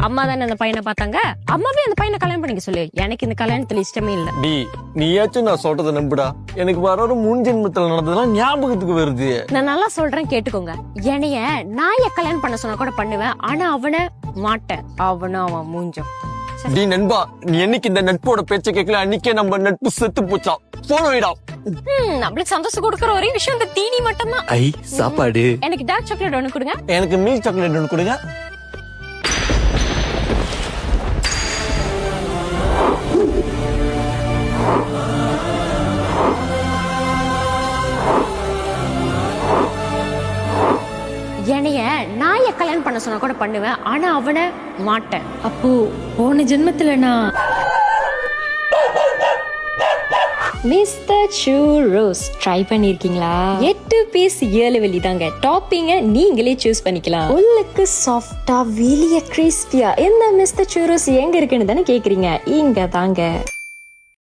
அம்மா தானே அந்த பையனை பார்த்தாங்க, அம்மாவே அந்த பையனை கல்யாணம் பண்ணிக்க சொல்லு. எனக்கு இந்த கல்யாணத்துல இஷ்டமே இல்ல. டி நீயாச்சும் நான் சொல்றதை நம்புடா. எனக்கு வர முன் ஜென்மத்துல நடந்ததெல்லாம் ஞாபகத்துக்கு வருது. நான் நல்லா சொல்றேன் கேட்டுக்கோங்க. என்னைய நாய கல்யாணம் பண்ண சொன்னா கூட பண்ணுவேன், ஆனா அவனை மாட்டேன். அவன் மூஞ்சம். டி நண்பா, நீ என்னைக்கு இந்த நட்போட பேச்ச கேட்கல அன்னைக்கே நம்ம நட்பு செத்து போச்சா. போன வைடா. நம்மளுக்கு சந்தோஷம் கொடுக்கற ஒரே விஷயம் இந்த தீனி மட்டும் தான். ஐ சாப்பாடு. எனக்கு டார்க் சாக்லேட் ஒண்ணு கொடுங்க. எனக்கு மில்க் சாக்லேட் ஒன்று கொடுங்க. என்னைய நாய கல்யாணம் பண்ண சொன்னா கூட பண்ணுவேன், ஆனா அவனை மாட்டேன். அப்போ போன ஜென்மத்துல நான் மிஸ்டர் சூரோஸ் ட்ரை பண்ணிருக்கீங்களா? 8 பீஸ் 7 வெள்ளி தாங்க. டாப்பிங்க நீங்களே சூஸ் பண்ணிக்கலாம். உள்ளுக்கு சாஃப்டா வெளிய கிறிஸ்பியா. இந்த மிஸ்டர் சூரோஸ் எங்க இருக்குன்னு தானே கேக்குறீங்க? இங்க தாங்க.